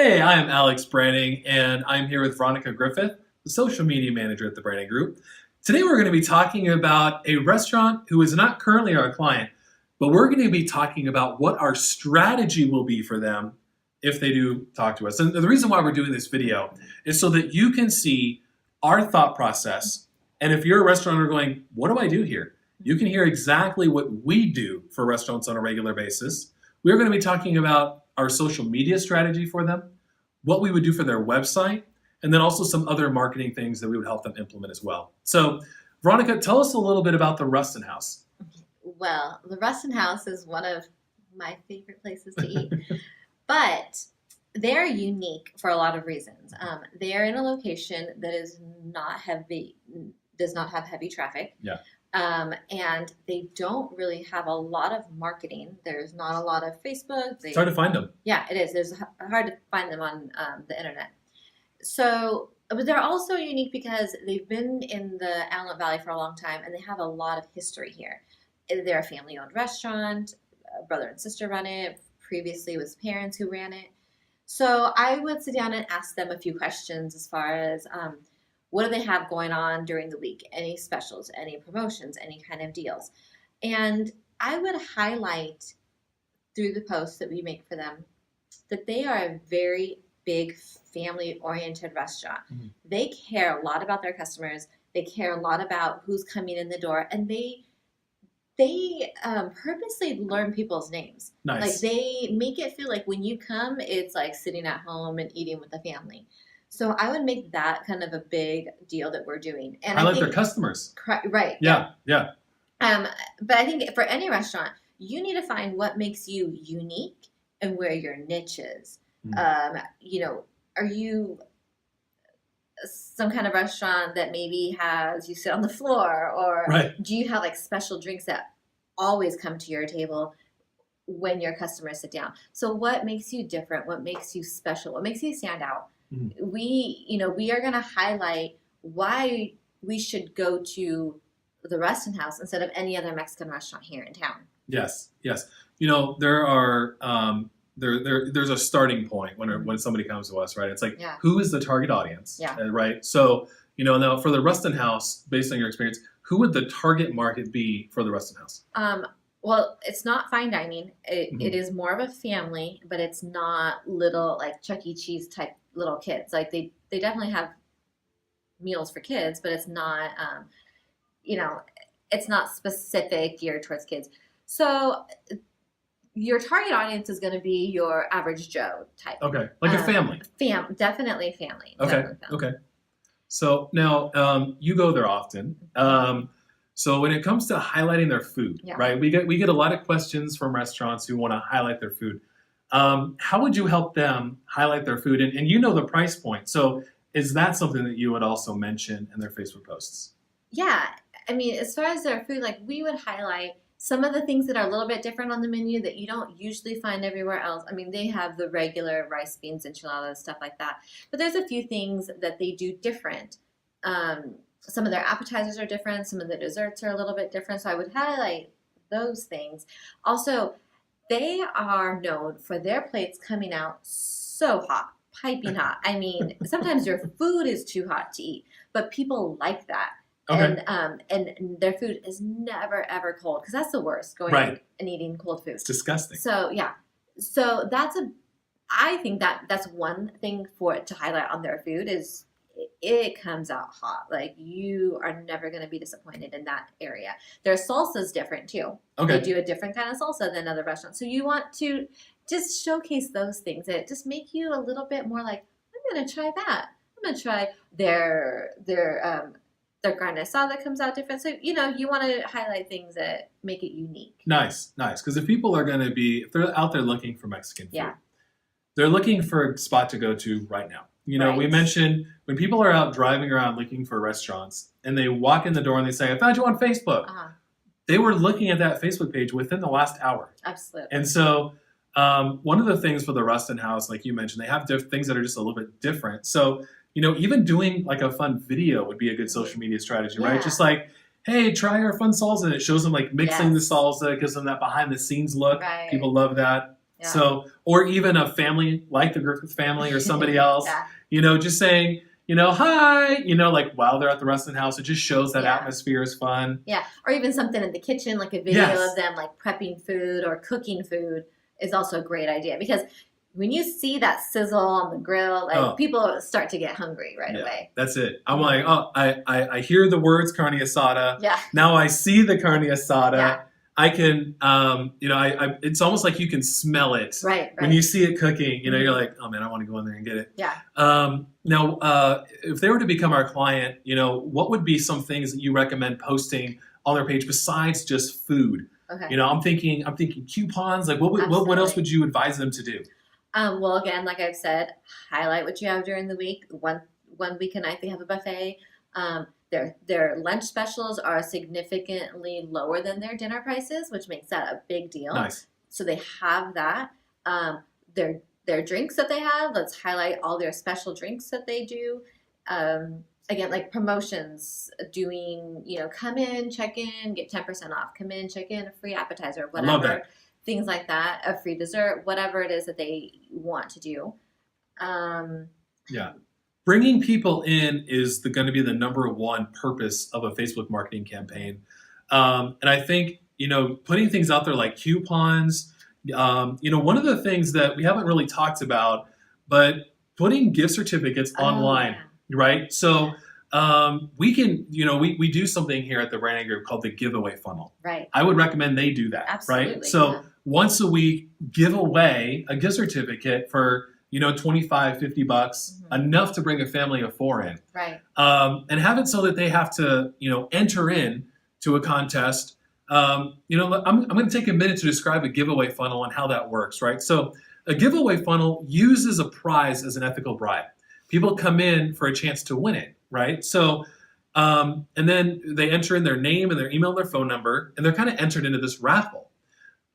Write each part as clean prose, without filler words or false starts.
Hey, I am Alex Branning, and I'm here with Veronica Griffith, the social media manager at the Branning Group. Today we're going to be talking about a restaurant who is not currently our client, but we're going to be talking about what our strategy will be for them if they do talk to us. And the reason why we're doing this video is so that you can see our thought process. And if you're a restaurateur going, what do I do here? You can hear exactly what we do for restaurants on a regular basis. We're going to be talking about our social media strategy for them, what we would do for their website, and then also some other marketing things that we would help them implement as well. So, Veronica, tell us a little bit about the Rusten House. Well, the Rusten House is one of my favorite places to eat, but they're unique for a lot of reasons. They're in a location that is not heavy, does not have heavy traffic. Yeah. And they don't really have a lot of marketing. There's not a lot of Facebook. It's hard to find them. Yeah, it is. There's hard to find them on the internet. So, but they're also unique because they've been in the Allen Valley for a long time, and they have a lot of history here. They're a family-owned restaurant. A brother and sister run it. Previously, it was parents who ran it. So I would sit down and ask them a few questions as far as what do they have going on during the week? Any specials, any promotions, any kind of deals? And I would highlight through the posts that we make for them that they are a very big family-oriented restaurant. Mm-hmm. They care a lot about their customers. They care a lot about who's coming in the door, and they purposely learn people's names. Nice. Like they make it feel like when you come, it's like sitting at home and eating with the family. So I would make that kind of a big deal that we're doing. And I like their customers. Right. Yeah. But I think for any restaurant, you need to find what makes you unique and where your niche is. Mm. Are you some kind of restaurant that maybe has you sit on the floor, or do you have like special drinks that always come to your table when your customers sit down? So what makes you different? What makes you special? What makes you stand out? Mm-hmm. We are going to highlight why we should go to the Rusten House instead of any other Mexican restaurant here in town. Yes. There are there's a starting point when somebody comes to us, right? It's like, who is the target audience? Yeah. Right. So now for the Rusten House, based on your experience, who would the target market be for the Rusten House? Well, it's not fine dining. It is more of a family, but it's not little like Chuck E. Cheese type little kids. Like they definitely have meals for kids, but it's not, it's not specific geared towards kids. So your target audience is going to be your average Joe type. Okay, like a family. Definitely family. Okay. Definitely family. Okay. So now you go there often. So when it comes to highlighting their food, right? We get a lot of questions from restaurants who want to highlight their food. How would you help them highlight their food? And you know the price point. So is that something that you would also mention in their Facebook posts? Yeah. I mean, as far as their food, like we would highlight some of the things that are a little bit different on the menu that you don't usually find everywhere else. I mean, they have the regular rice, beans, enchiladas, stuff like that. But there's a few things that they do different. Some of their appetizers are different. Some of the desserts are a little bit different. So I would highlight those things. Also, they are known for their plates coming out so hot, piping hot. I mean, sometimes your food is too hot to eat, but people like that. Okay. And their food is never, ever cold, because that's the worst, going and eating cold food. It's disgusting. So, yeah. So I think that's one thing for it to highlight on their food is it comes out hot. Like you are never going to be disappointed in that area. Their salsa is different too. Okay. They do a different kind of salsa than other restaurants. So you want to just showcase those things that just make you a little bit more like, I'm going to try that. I'm going to try their carne asada comes out different. So, you want to highlight things that make it unique. Nice. Because if people are going to if they're out there looking for Mexican food, they're looking for a spot to go to right now. We mentioned when people are out driving around looking for restaurants and they walk in the door and they say, I found you on Facebook. Uh-huh. They were looking at that Facebook page within the last hour. Absolutely. And so one of the things for the Rusten House, like you mentioned, they have things that are just a little bit different. So, even doing like a fun video would be a good social media strategy, right? Just like, hey, try our fun salsa. And it shows them like mixing the salsa, gives them that behind the scenes look. Right. People love that. Yeah. So, or even a family like the Griffith family or somebody else, Yeah. just saying, hi, like while they're at the Rusten house, it just shows that Yeah. atmosphere is fun. Yeah. Or even something in the kitchen, like a video Yes. of them like prepping food or cooking food is also a great idea, because when you see that sizzle on the grill, like people start to get hungry right away. That's it. I'm like, I hear the words carne asada. Yeah. Now I see the carne asada. Yeah. I can, it's almost like you can smell it. Right. When you see it cooking, you're like, oh man, I want to go in there and get it. Yeah. Now, if they were to become our client, what would be some things that you recommend posting on their page besides just food? Okay. I'm thinking coupons. Like, what else would you advise them to do? Well, again, like I've said, highlight what you have during the week. One week a night they have a buffet. Their lunch specials are significantly lower than their dinner prices, which makes that a big deal. Nice. So they have that. Their drinks that they have, let's highlight all their special drinks that they do. Again, like promotions, doing, come in, check in, get 10% off. Come in, check in, a free appetizer, whatever. I love that. Things like that, a free dessert, whatever it is that they want to do. Yeah. Bringing people in is going to be the number one purpose of a Facebook marketing campaign. And I think, putting things out there like coupons, one of the things that we haven't really talked about, but putting gift certificates online, right? So we can, we do something here at the branding group called the giveaway funnel. Right. I would recommend they do that. Absolutely, right? So once a week, give away a gift certificate for, $25, $50, enough to bring a family of 4 in. Right. And have it so that they have to, enter in to a contest. I'm going to take a minute to describe a giveaway funnel and how that works, right? So a giveaway funnel uses a prize as an ethical bribe. People come in for a chance to win it, right? So, and then they enter in their name and their email and their phone number, and they're kind of entered into this raffle.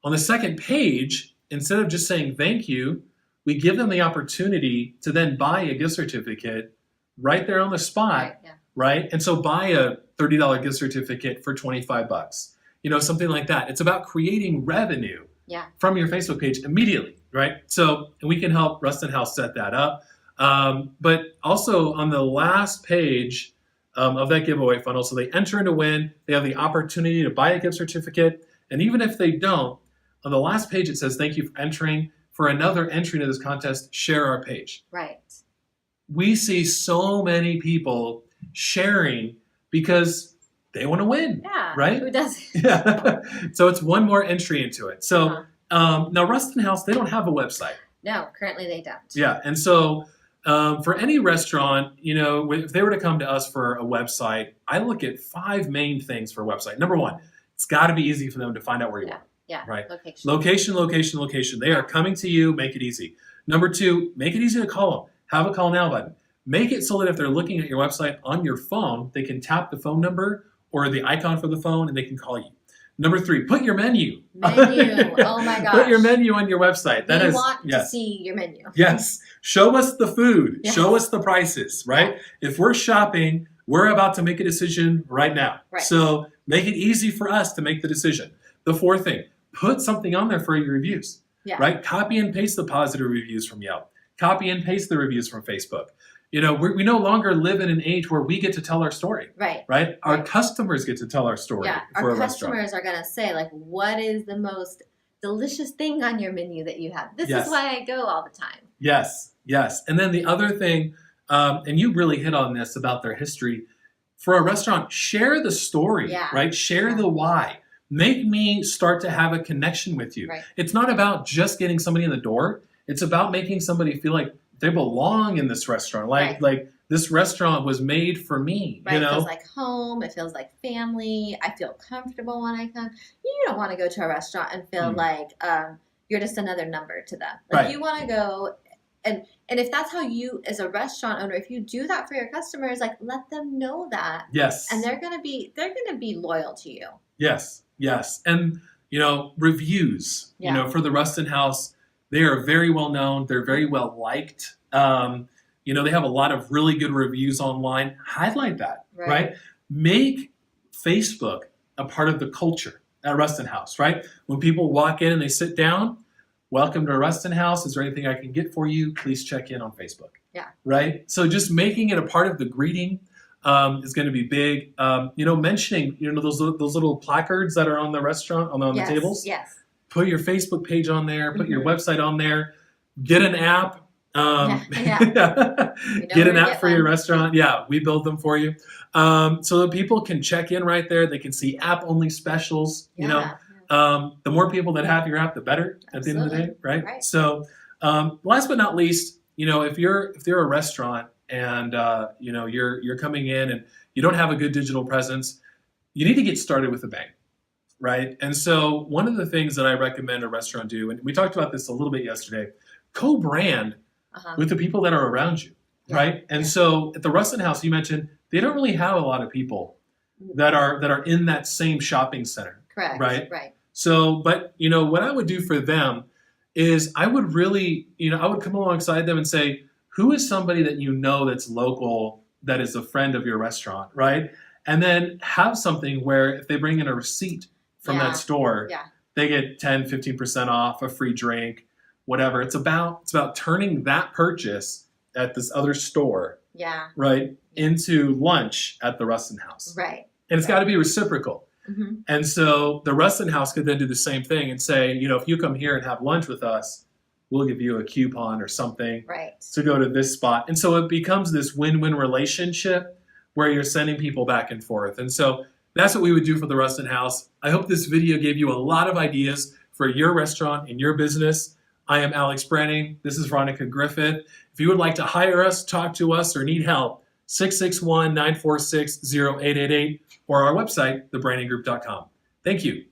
On the second page, instead of just saying thank you, we give them the opportunity to then buy a gift certificate right there on the spot, right? And so buy a $30 gift certificate for $25, something like that. It's about creating revenue from your Facebook page immediately, right? So and we can help Rusten House set that up. But also on the last page of that giveaway funnel, so they enter in to win, they have the opportunity to buy a gift certificate, and even if they don't, on the last page it says, thank you for entering. For another entry into this contest, share our page. Right. We see so many people sharing because they want to win. Yeah. Right? Who doesn't? Yeah. So it's one more entry into it. So now Rusten House, they don't have a website. No, currently they don't. Yeah. And so for any restaurant, if they were to come to us for a website, I look at 5 main things for a website. Number 1, it's got to be easy for them to find out where you are. Yeah. Right. Location. They are coming to you. Make it easy. Number 2, make it easy to call them. Have a call now button. Make it so that if they're looking at your website on your phone, they can tap the phone number or the icon for the phone and they can call you. Number 3, put your menu. Oh my gosh. Put your menu on your website. We want to see your menu. Yes. Show us the food. Yes. Show us the prices, right? If we're shopping, we're about to make a decision right now. Right. So make it easy for us to make the decision. The 4th thing, put something on there for your reviews, right? Copy and paste the positive reviews from Yelp. Copy and paste the reviews from Facebook. We no longer live in an age where we get to tell our story. Right? Our customers get to tell our story for a restaurant. Our customers are going to say, like, what is the most delicious thing on your menu that you have? This is why I go all the time. Yes. And then the other thing, and you really hit on this about their history, for a restaurant, share the story, right? Share the why. Make me start to have a connection with you. Right. It's not about just getting somebody in the door. It's about making somebody feel like they belong in this restaurant. Like this restaurant was made for me. Right. It feels like home. It feels like family. I feel comfortable when I come. You don't want to go to a restaurant and feel like you're just another number to them. Like you want to go and if that's how you, as a restaurant owner, if you do that for your customers, like let them know that. Yes. And they're gonna be loyal to you. Yes. And, reviews, for the Rusten House, they are very well known. They're very well liked. They have a lot of really good reviews online. Highlight that, right? Make Facebook a part of the culture at Rusten House, right? When people walk in and they sit down, welcome to Rusten House. Is there anything I can get for you? Please check in on Facebook. Yeah. Right? So just making it a part of the greeting is going to be big. Mentioning, those little placards that are on the restaurant, on the tables. Yes. Put your Facebook page on there. Put your Mhm. website on there. Get an app. Yeah. Get an app for your restaurant. Yeah, we build them for you. So that people can check in right there. They can see app-only specials. Yeah. The more people that have your app, the better at the end of the day, right? So last but not least, if you're a restaurant and you're coming in and you don't have a good digital presence, you need to get started with a bang, right? And so one of the things that I recommend a restaurant do, and we talked about this a little bit yesterday, co-brand with the people that are around you, right? And so at the Rusten House, you mentioned they don't really have a lot of people that are in that same shopping center. Correct. Right. So, but what I would do for them is I would really, I would come alongside them and say, who is somebody that that's local, that is a friend of your restaurant, right? And then have something where if they bring in a receipt from that store, they get 10, 15% off, a free drink, whatever. It's about turning that purchase at this other store, right, into lunch at the Rusten House. Right. And it's got to be reciprocal. Mm-hmm. And so the Rusten House could then do the same thing and say, if you come here and have lunch with us, we'll give you a coupon or something to go to this spot. And so it becomes this win-win relationship where you're sending people back and forth. And so that's what we would do for the Rusten House. I hope this video gave you a lot of ideas for your restaurant and your business. I am Alex Branning. This is Veronica Griffith. If you would like to hire us, talk to us, or need help, 661-946-0888 or our website, thebranninggroup.com. Thank you.